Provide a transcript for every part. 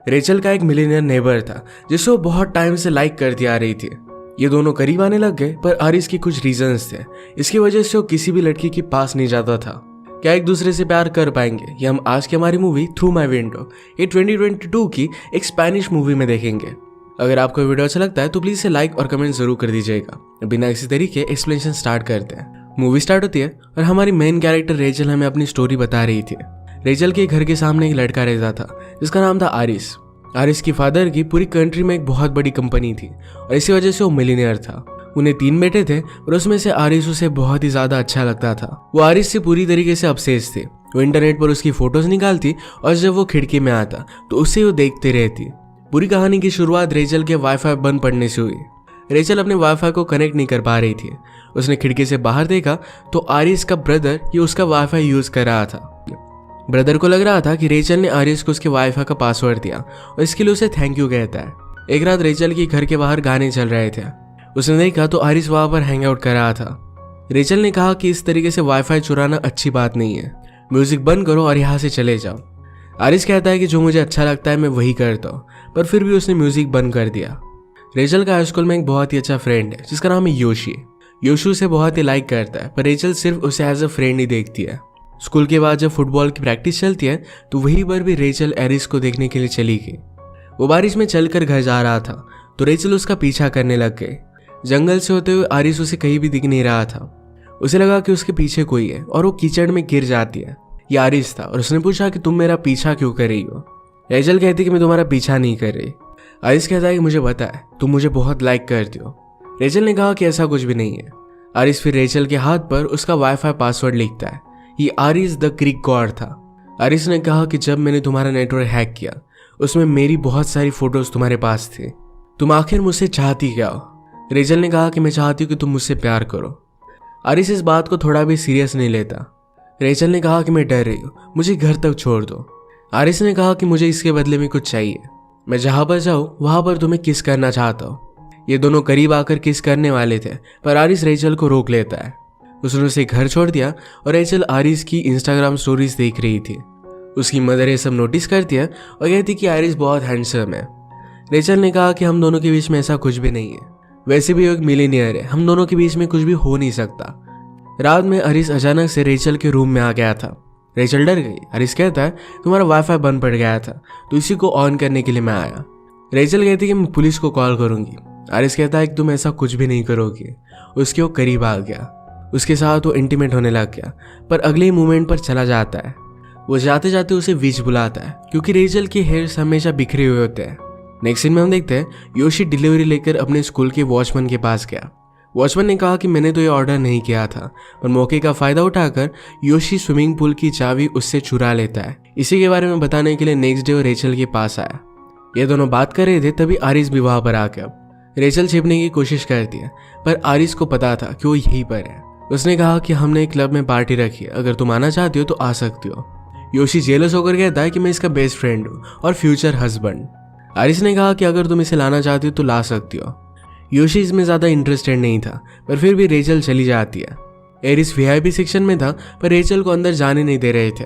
Rachel का एक millionaire neighbour था जिसे वो बहुत टाइम से लाइक करती आ रही थी। ये दोनों करीब आने लग गए, पर आरिस की कुछ रीजंस थे। इसकी वजह से वो किसी भी लड़की के पास नहीं जाता था। क्या एक दूसरे से प्यार कर पाएंगे, ये हम आज की हमारी मूवी थ्रू माई विंडो, ये 2022 की एक स्पेनिश मूवी में देखेंगे। अगर आपको वीडियो अच्छा लगता है तो प्लीज इसे लाइक और कमेंट जरूर कर दीजिएगा। बिना किसी तरीके एक्सप्लेनेशन स्टार्ट करते हैं। मूवी स्टार्ट होती है और हमारी मेन कैरेक्टर रेचल हमें अपनी स्टोरी बता रही थी। रेचल के घर के सामने एक लड़का रहता था जिसका नाम था आरिस। आरिस की फादर की पूरी कंट्री में एक बहुत बड़ी कंपनी थी और इसी वजह से वो मिलियनियर था। उन्हें 3 बेटे थे और उसमें से आरिस उसे बहुत ही ज्यादा अच्छा लगता था। वो आरिस से पूरी तरीके से ऑब्सेस्ड थी। वो इंटरनेट पर उसकी फोटोज निकालती और जब वो खिड़की में आता तो उसे वो देखते रहती। पूरी कहानी की शुरुआत रेचल के वाईफाई बंद पड़ने से हुई। रेचल अपने वाईफाई को कनेक्ट नहीं कर पा रही थी। उसने खिड़की से बाहर देखा तो आरिस का ब्रदर ये उसका वाईफाई यूज कर रहा था। ब्रदर को लग रहा था कि रेचल ने आरिस को उसके वाईफाई का पासवर्ड दिया और इसके लिए उसे थैंक यू कहता है। एक रात रेचल के घर के बाहर गाने चल रहे थे। उसने देखा तो आरिस वहां पर हैंग आउट कर रहा था। रेचल ने कहा कि इस तरीके से वाईफाई चुराना अच्छी बात नहीं है, म्यूजिक बंद करो और यहाँ से चले जाओ। आरिस कहता है कि जो मुझे अच्छा लगता है मैं वही करता हूँ, पर फिर भी उसने म्यूजिक बंद कर दिया। रेचल का हाई स्कूल में एक बहुत ही अच्छा फ्रेंड है जिसका नाम है योशी। योशी उसे बहुत ही लाइक करता है, पर रेचल सिर्फ उसे एज अ फ्रेंड ही देखती है। स्कूल के बाद जब फुटबॉल की प्रैक्टिस चलती है तो वहीं पर भी रेचल आरिस को देखने के लिए चली गई। वो बारिश में चलकर घर जा रहा था तो रेचल उसका पीछा करने लग गई। जंगल से होते हुए आरिस उसे कहीं भी दिख नहीं रहा था। उसे लगा कि उसके पीछे कोई है और वो कीचड़ में गिर जाती है। ये आरिस था और उसने पूछा कि तुम मेरा पीछा क्यों कर रही हो। रेचल कहती कि मैं तुम्हारा पीछा नहीं कर रही। आरिस कहता है कि मुझे पता है, तुम मुझे बहुत लाइक करती हो। रेचल ने कहा कि ऐसा कुछ भी नहीं है। आरिस फिर रेचल के हाथ पर उसका वाईफाई पासवर्ड लिखता है। ये आरिस द क्रिक गॉड था। आरिस ने कहा कि जब मैंने तुम्हारा नेटवर्क हैक किया उसमें मेरी बहुत सारी फोटोज तुम्हारे पास थी। तुम आखिर मुझसे चाहती क्या हो। रेचल ने कहा कि मैं चाहती हूँ कि तुम मुझसे प्यार करो। आरिस इस बात को थोड़ा भी सीरियस नहीं लेता। रेचल ने कहा कि मैं डर रही हूँ, मुझे घर तक छोड़ दो। आरिस ने कहा कि मुझे इसके बदले में कुछ चाहिए। मैं जहां पर जाऊँ वहां पर तुम्हें किस करना चाहता हूँ। ये दोनों करीब आकर किस करने वाले थे, पर आरिस रेचल को रोक लेता है। उसने उसे घर छोड़ दिया और रेचल आरिस की इंस्टाग्राम स्टोरीज देख रही थी। उसकी मदर ये सब नोटिस करती है और कहती कि आरिस बहुत हैंडसम है। रेचल ने कहा कि हम दोनों के बीच में ऐसा कुछ भी नहीं है, वैसे भी वो एक मिलियनियर है, हम दोनों के बीच में कुछ भी हो नहीं सकता। रात में आरिस अचानक से रेचल के रूम में आ गया था। रेचल डर गई। आरिस कहता है तुम्हारा वाईफाई बंद पड़ गया था तो इसी को ऑन करने के लिए मैं आया। रेचल कहती कि मैं पुलिस को कॉल करूंगी। आरिस कहता है कि तुम ऐसा कुछ भी नहीं करोगी। उसके वो करीब आ गया। उसके साथ वो इंटीमेट होने लग गया, पर अगले ही मोमेंट पर चला जाता है। वो जाते जाते उसे विच बुलाता है क्योंकि रेचल के हेयर्स हमेशा बिखरे हुए होते हैं। नेक्स्ट सीन में हम देखते हैं योशी डिलीवरी लेकर अपने स्कूल के वॉचमैन के पास गया। वॉचमैन ने कहा कि मैंने तो ये ऑर्डर नहीं किया था, पर मौके का फायदा उठाकर योशी स्विमिंग पूल की चाबी उससे चुरा लेता है। इसी के बारे में बताने के लिए नेक्स्ट डे वो रेचल के पास आया। ये दोनों बात कर रहे थे तभी आरिस भी वहां पर आ गया। रेचल छिपने की कोशिश करती है, पर आरिस को पता था कि वो यहीं पर है। उसने कहा कि हमने एक क्लब में पार्टी रखी है, अगर तुम आना चाहती हो तो आ सकती हो। योशी जेलस होकर कहता है कि मैं इसका बेस्ट फ्रेंड हूँ और फ्यूचर हस्बैंड। आरिस ने कहा कि अगर तुम इसे लाना चाहती हो तो ला सकती हो। योशी इसमें ज्यादा इंटरेस्टेड नहीं था, पर फिर भी रेचल चली जाती है। एरिस वीआईपी सेक्शन में था, पर रेचल को अंदर जाने नहीं दे रहे थे।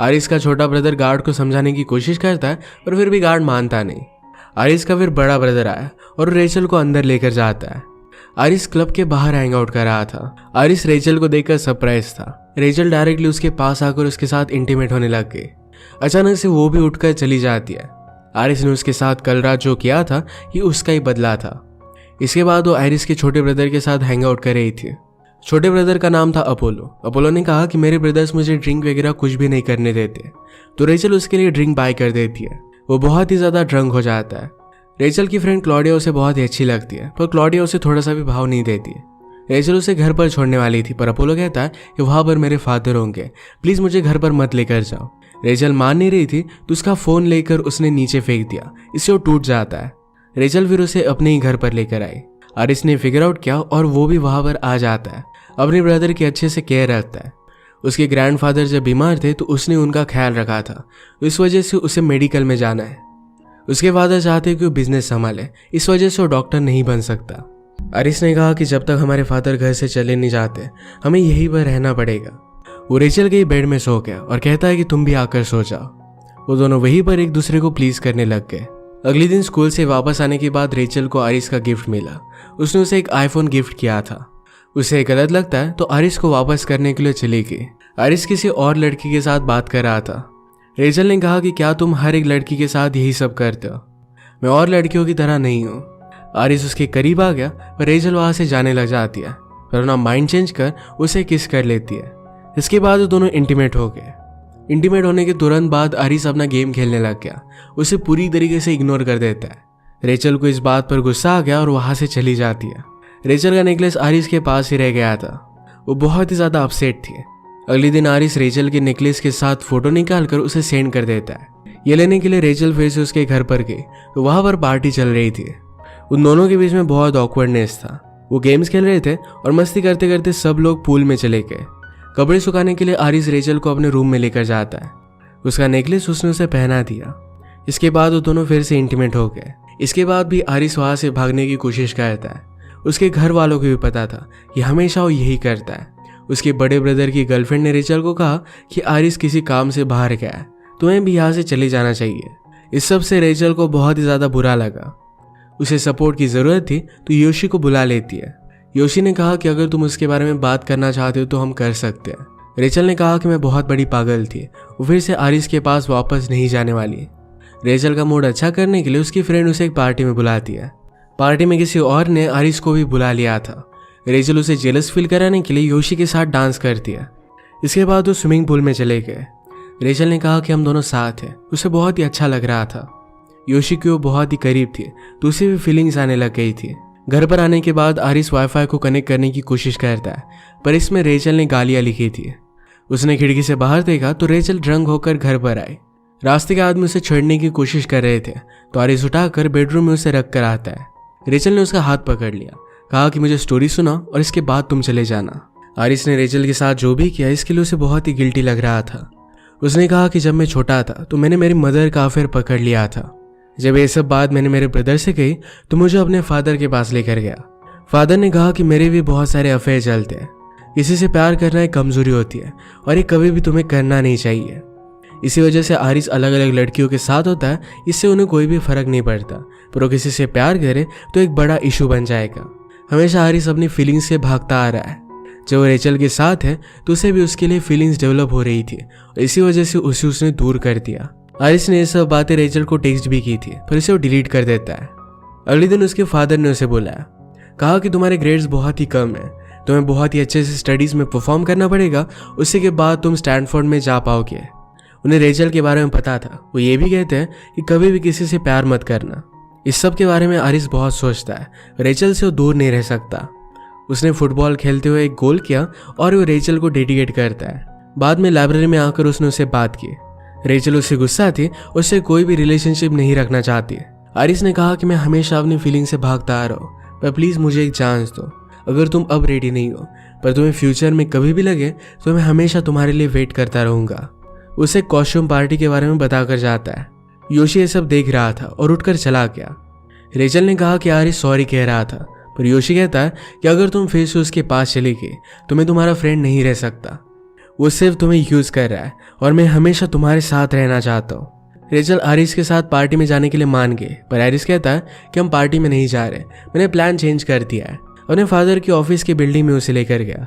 आरिस का छोटा ब्रदर गार्ड को समझाने की कोशिश करता है, पर फिर भी गार्ड मानता नहीं। आरिस का फिर बड़ा ब्रदर आया और रेचल को अंदर लेकर जाता है। आरिस क्लब के बाहर हैंग आउट कर रहा था। आरिस रेचल को देखकर सरप्राइज था। रेचल डायरेक्टली उसके पास आकर उसके साथ इंटीमेट होने लग गई। अचानक से वो भी उठकर चली जाती है। आरिस ने उसके साथ कल रात जो किया था ये उसका ही बदला था। इसके बाद वो आरिस के छोटे ब्रदर के साथ हैंग आउट कर रही थी। छोटे ब्रदर का नाम था अपोलो। अपोलो ने कहा कि मेरे ब्रदर्स मुझे ड्रिंक वगैरह कुछ भी नहीं करने देते, तो रेचल उसके लिए ड्रिंक बाय कर देती है। वो बहुत ही ज्यादा ड्रंक हो जाता है। रेचल की फ्रेंड क्लॉडिया उसे बहुत ही अच्छी लगती है, पर क्लॉडिया उसे थोड़ा सा भी भाव नहीं देती है। रेचल उसे घर पर छोड़ने वाली थी, पर अपोलो कहता है कि वहां पर मेरे फादर होंगे, प्लीज मुझे घर पर मत लेकर जाओ। रेचल मान नहीं रही थी तो उसका फोन लेकर उसने नीचे फेंक दिया। इससे वो टूट जाता है। रेचल फिर उसे अपने ही घर पर लेकर आई। आरिस ने फिगर आउट किया और वो भी वहां पर आ जाता है। अपने ब्रदर की अच्छे से केयर रखता है। उसके ग्रैंडफादर जब बीमार थे तो उसने उनका ख्याल रखा था, इस वजह से उसे मेडिकल में जाना है। उसके फादर चाहते कि वो बिजनेस संभाले, इस वजह से वो डॉक्टर नहीं बन सकता। आरिस ने कहा कि जब तक हमारे फादर घर से चले नहीं जाते हमें यहीं पर रहना पड़ेगा। वो रेचल के बेड में सो गया और कहता है कि तुम भी आकर सो जाओ। वो दोनों वहीं पर एक दूसरे को प्लीज करने लग गए। अगले दिन स्कूल से वापस आने के बाद रेचल को आरिस का गिफ्ट मिला। उसने उसे एक आईफोन गिफ्ट किया था। उसे गलत लगता है तो आरिस को वापस करने के लिए चली गई। आरिस किसी और लड़की के साथ बात कर रहा था। रेचल ने कहा कि क्या तुम हर एक लड़की के साथ यही सब करते हो? मैं और लड़कियों की तरह नहीं हूँ। आरिस उसके करीब आ गया पर रेचल वहां से जाने लग जाती है, पर अपना माइंड चेंज कर उसे किस कर लेती है। इसके बाद वो दोनों इंटीमेट हो गए। इंटीमेट होने के तुरंत बाद आरिस अपना गेम खेलने लग गया। उसे पूरी तरीके से इग्नोर कर देता है। रेचल को इस बात पर गुस्सा आ गया और वहां से चली जाती है। रेचल का नेकलेस आरिस के पास ही रह गया था। वो बहुत ही ज्यादा अपसेट थी। अगले दिन आरिस रेचल के नेकलेस के साथ फोटो निकालकर उसे सेंड कर देता है। ये लेने के लिए रेचल फिर से उसके घर पर गई तो वहां पर पार्टी चल रही थी। उन दोनों के बीच में बहुत ऑकवर्डनेस था। वो गेम्स खेल रहे थे और मस्ती करते करते सब लोग पूल में चले गए। कपड़े सुखाने के लिए आरिस रेचल को अपने रूम में लेकर जाता है। उसका नेकलेस उसने उसे पहना दिया। इसके बाद वो दोनों फिर से इंटीमेट हो गए। इसके बाद भी आरिस वहां से भागने की कोशिश करता है। उसके घर वालों को भी पता था कि हमेशा वो यही करता है। उसके बड़े ब्रदर की गर्लफ्रेंड ने रेचल को कहा कि आरिस किसी काम से बाहर गया है, तुम्हें भी यहाँ से चले जाना चाहिए। इस सब से रेचल को बहुत ही ज्यादा बुरा लगा। उसे सपोर्ट की जरूरत थी तो योशी को बुला लेती है। योशी ने कहा कि अगर तुम उसके बारे में बात करना चाहते हो तो हम कर सकते हैं। रेचल ने कहा कि मैं बहुत बड़ी पागल थी, वो फिर से आरिस के पास वापस नहीं जाने वाली। रेचल का मूड अच्छा करने के लिए उसकी फ्रेंड उसे एक पार्टी में बुलाती है। पार्टी में किसी और ने आरिस को भी बुला लिया था। रेचल उसे जेलस फील कराने के लिए योशी के साथ डांस करती है। इसके बाद वो स्विमिंग पूल में चले गए। रेचल ने कहा कि हम दोनों साथ हैं। उसे बहुत ही अच्छा लग रहा था। योशी की वो बहुत ही करीब थी तो उसे भी फीलिंग्स आने लग गई थी। घर पर आने के बाद आरिस वाईफाई को कनेक्ट करने की कोशिश करता है, पर इसमें रेचल ने गालियां लिखी थी। उसने खिड़की से बाहर देखा तो रेचल ड्रंक होकर घर पर आई। रास्ते के आदमी उसे छेड़ने की कोशिश कर रहे थे तो आरिस उठाकर बेडरूम में उसे रख कर आता है। रेचल ने उसका हाथ पकड़ लिया, कहा कि मुझे स्टोरी सुना और इसके बाद तुम चले जाना। आरिस ने रेचल के साथ जो भी किया इसके लिए उसे बहुत ही गिल्टी लग रहा था। उसने कहा कि जब मैं छोटा था तो मैंने मेरी मदर का अफेयर पकड़ लिया था। जब ये सब बात मैंने मेरे ब्रदर से कही तो मुझे अपने फादर के पास लेकर गया। फादर ने कहा कि मेरे भी बहुत सारे अफेयर चलते हैं। किसी से प्यार करना एक कमजोरी होती है और ये कभी भी तुम्हें करना नहीं चाहिए। इसी वजह से आरिस अलग अलग लड़कियों के साथ होता है। इससे उन्हें कोई भी फर्क नहीं पड़ता, पर वो किसी से प्यार करे तो एक बड़ा इशू बन जाएगा। हमेशा आरिस अपनी फीलिंग्स से भागता आ रहा है। जब वो रेचल के साथ है तो उसे भी उसके लिए फीलिंग्स डेवलप हो रही थी और इसी वजह से उसे उसने दूर कर दिया। आरिस ने ये सब बातें रेचल को टेक्स्ट भी की थी, पर इसे वो डिलीट कर देता है। अगले दिन उसके फादर ने उसे बुलाया, कहा कि तुम्हारे ग्रेड्स बहुत ही कम है, तुम्हें बहुत ही अच्छे से स्टडीज में परफॉर्म करना पड़ेगा, उसके के बाद तुम स्टैनफोर्ड में जा पाओगे। उन्हें रेचल के बारे में पता था। वो ये भी कहते हैं कि कभी भी किसी से प्यार मत करना। इस सब के बारे में आरिस बहुत सोचता है। रेचल से वो दूर नहीं रह सकता। उसने फुटबॉल खेलते हुए एक गोल किया और वो रेचल को डेडिकेट करता है। बाद में लाइब्रेरी में आकर उसने उससे बात की। रेचल उससे गुस्सा थी, उससे कोई भी रिलेशनशिप नहीं रखना चाहती। आरिस ने कहा कि मैं हमेशा अपनी फीलिंग से भागता आ रहा हूँ, पर प्लीज मुझे एक चांस दो। अगर तुम अब रेडी नहीं हो पर तुम्हें फ्यूचर में कभी भी लगे तो मैं हमेशा तुम्हारे लिए वेट करता रहूंगा। उसे कॉस्ट्यूम पार्टी के बारे में बताकर जाता है। योशी ये सब देख रहा था और उठकर चला गया। रेचल ने कहा कि आरिस सॉरी कह रहा था, पर योशी कहता है कि अगर तुम फिर से उसके पास चली गई तो मैं तुम्हारा फ्रेंड नहीं रह सकता। वो सिर्फ तुम्हें यूज कर रहा है और मैं हमेशा तुम्हारे साथ रहना चाहता हूँ। रेचल आरिस के साथ पार्टी में जाने के लिए मान गए, पर आरिस कहता है कि हम पार्टी में नहीं जा रहे, मैंने प्लान चेंज कर दिया है। अपने फादर की ऑफिस की बिल्डिंग में उसे लेकर गया।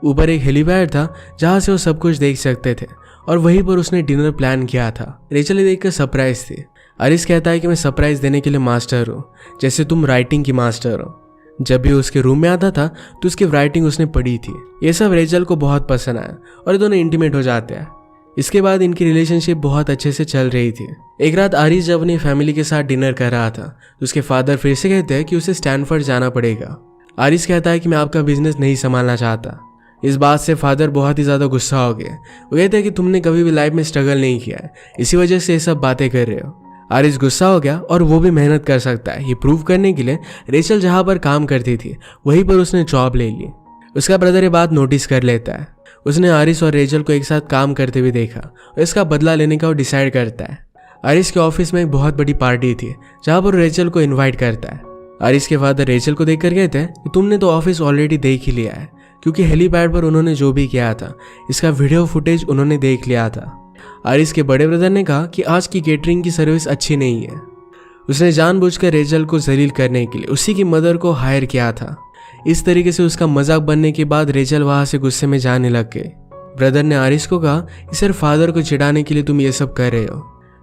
ऊपर एक हेलीपैड था जहाँ से वो सब कुछ देख सकते थे और वहीं पर उसने डिनर प्लान किया था। रेचल ये देखकर सरप्राइज थी। आरिस कहता है कि मैं सरप्राइज देने के लिए मास्टर हूँ, जैसे तुम राइटिंग की मास्टर हो। जब भी उसके रूम में आता था तो उसकी राइटिंग उसने पढ़ी थी। ये सब रेचल को बहुत पसंद आया और दोनों इंटीमेट हो जाते हैं। इसके बाद इनकी रिलेशनशिप बहुत अच्छे से चल रही थी। एक रात आरिस जब अपनी फैमिली के साथ डिनर कर रहा था तो उसके फादर फिर से कहते हैं कि उसे स्टैनफोर्ड जाना पड़ेगा। आरिस कहता है कि मैं आपका बिजनेस नहीं संभालना चाहता। इस बात से फादर बहुत ही ज्यादा गुस्सा हो गए। वो कहते हैं कि तुमने कभी भी लाइफ में स्ट्रगल नहीं किया है, इसी वजह से ये सब बातें कर रहे हो। आरिस गुस्सा हो गया और वो भी मेहनत कर सकता है ये प्रूव करने के लिए रेचल जहां पर काम करती थी वहीं पर उसने जॉब ले ली। उसका ब्रदर ये बात नोटिस कर लेता है। उसने आरिस और रेचल को एक साथ काम करते हुए देखा और इसका बदला लेने का वो डिसाइड करता है। आरिस के ऑफिस में एक बहुत बड़ी पार्टी थी जहां पर रेचल को इन्वाइट करता है। आरिस के फादर रेचल को देखकर कहते हैं कि तुमने तो ऑफिस ऑलरेडी देख ही लिया है, क्योंकि हेलीपैड पर उन्होंने जो भी किया था इसका वीडियो फुटेज उन्होंने देख लिया था। आरिस के बड़े ब्रदर ने कहा कि आज की केटरिंग की सर्विस अच्छी नहीं है। उसने जानबूझकर रेचल को जलील करने के लिए उसी की मदर को हायर किया था। इस तरीके से उसका मजाक बनने के बाद रेचल वहां से गुस्से में जाने लग गए। ब्रदर ने आरिस को कहा कि सिर्फ फादर को चिढ़ाने के लिए तुम ये सब कर रहे हो,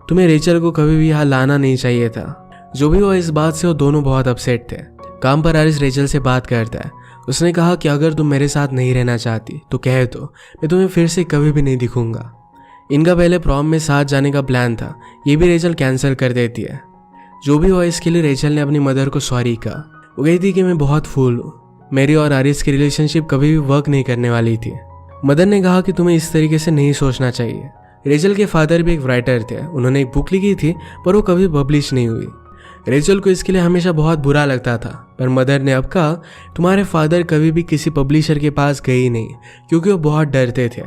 तुम्हें रेचल को कभी भी यहाँ लाना नहीं चाहिए था। जो भी हुआ इस बात से वो दोनों बहुत अपसेट थे। काम पर आरिस रेचल से बात करता है। उसने कहा कि अगर तुम मेरे साथ नहीं रहना चाहती तो कह दो, मैं तुम्हें फिर से कभी भी नहीं दिखूंगा। इनका पहले प्रॉम में साथ जाने का प्लान था, ये भी रेचल कैंसिल कर देती है। जो भी हुआ इसके लिए रेचल ने अपनी मदर को सॉरी कहा। वो कही थी कि मैं बहुत फूल हूँ, मेरी और आरिस की रिलेशनशिप कभी भी वर्क नहीं करने वाली थी। मदर ने कहा कि तुम्हें इस तरीके से नहीं सोचना चाहिए। रेचल के फादर भी एक राइटर थे, उन्होंने एक बुक लिखी थी पर वो कभी पब्लिश नहीं हुई। रेचल को इसके लिए हमेशा बहुत बुरा लगता था, पर मदर ने अब कहा तुम्हारे फादर कभी भी किसी पब्लिशर के पास गए ही नहीं क्योंकि वो बहुत डरते थे।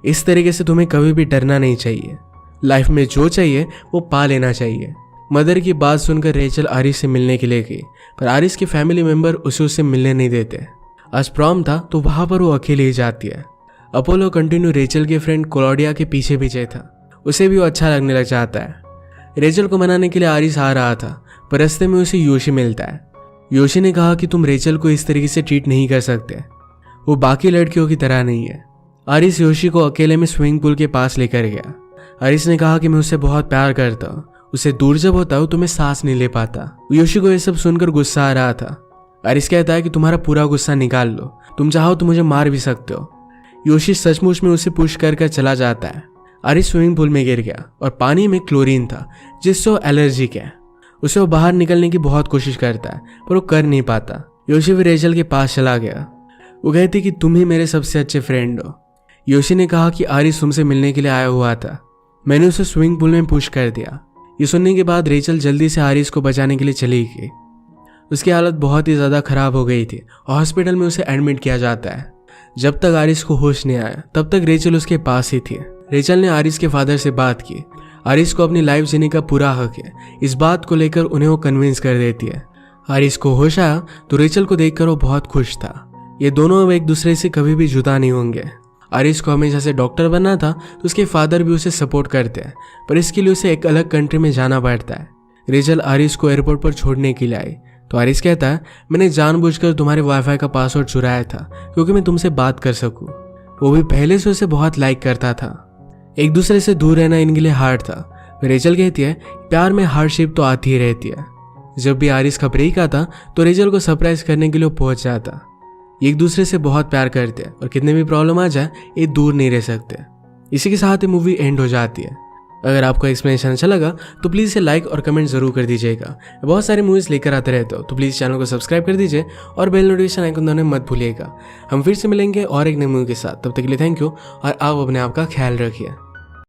इस तरीके से तुम्हें कभी भी डरना नहीं चाहिए, लाइफ में जो चाहिए वो पा लेना चाहिए। मदर की बात सुनकर रेचल आरिस से मिलने के लिए गई, पर आरिस के फैमिली मेंबर उसे उससे मिलने नहीं देते। आज प्रॉम था तो वहां पर वो अकेले ही जाती है। अपोलो कंटिन्यू रेचल के फ्रेंड क्लॉडिया के पीछे पीछे था, उसे भी वो अच्छा लगने लग जाता है। रेचल को मनाने के लिए आरिस आ रहा था, पर रास्ते में उसे योशी मिलता है। योशी ने कहा कि तुम रेचल को इस तरीके से ट्रीट नहीं कर सकते, वो बाकी लड़कियों की तरह नहीं है। आरिस योशी को अकेले में स्विमिंग पूल के पास लेकर गया। आरिस ने कहा कि मैं उससे बहुत प्यार करता हूँ, उससे दूर जब होता हूँ तो मैं सांस नहीं ले पाता। योशी को यह सब सुनकर गुस्सा आ रहा था। आरिस कहता है कि तुम्हारा पूरा गुस्सा निकाल लो, तुम चाहो तो मुझे मार भी सकते हो। योशी सचमुच में उसे पुश कर चला जाता है। आरिस स्विमिंग पूल में गिर गया और पानी में क्लोरीन था जिससे वो एलर्जिक है। उसे वो बाहर निकलने की बहुत कोशिश करता है पर वो कर नहीं पाता। योशी भी रेचल के पास चला गया। वो कहती कि तुम ही मेरे सबसे अच्छे फ्रेंड हो। योशी ने कहा कि आरिस तुमसे मिलने के लिए आया हुआ था, मैंने उसे स्विमिंग पूल में पुश कर दिया। ये सुनने के बाद रेचल जल्दी से आरिस को बचाने के लिए चली गई। उसकी हालत बहुत ही ज़्यादा खराब हो गई थी और हॉस्पिटल में उसे एडमिट किया जाता है। जब तक आरिस को होश नहीं आया तब तक रेचल उसके पास ही थी। रेचल ने आरिस के फादर से बात की। आरिस को अपनी लाइफ जीने का पूरा हक है, इस बात को लेकर उन्हें वो कन्विंस कर देती है। आरिस को होश आया तो रेचल को देखकर वो बहुत खुश था। ये दोनों अब एक दूसरे से कभी भी जुदा नहीं होंगे। आरिस को हमेशा से डॉक्टर बनना था तो उसके फादर भी उसे सपोर्ट करते हैं, पर इसके लिए उसे एक अलग कंट्री में जाना पड़ता है। रेचल आरिस को एयरपोर्ट पर छोड़ने के लिए आई तो आरिस कहता है मैंने जानबूझकर तुम्हारे वाईफाई का पासवर्ड चुराया था क्योंकि मैं तुमसे बात कर सकूं। वो भी पहले से उसे बहुत लाइक करता था। एक दूसरे से दूर रहना इनके लिए हार्ड था। रेचल कहती है प्यार में हार्डशिप तो आती ही रहती है। जब भी आरिस का ब्रेक आता तो रेचल को सरप्राइज करने के लिए पहुंच जाता। एक दूसरे से बहुत प्यार करते हैं और कितने भी प्रॉब्लम आ जाए ये दूर नहीं रह सकते। इसी के साथ ही मूवी एंड हो जाती है। अगर आपको एक्सप्लेनेशन अच्छा लगा तो प्लीज़ इसे लाइक और कमेंट जरूर कर दीजिएगा। बहुत सारी मूवीज़ लेकर आते रहते हो तो प्लीज़ चैनल को सब्सक्राइब कर दीजिए और बेल नोटिफिकेशन आइकन दबाना मत भूलिएगा। हम फिर से मिलेंगे और एक नई मूवी के साथ, तब तक के लिए थैंक यू और आप अपने आप का ख्याल रखिए।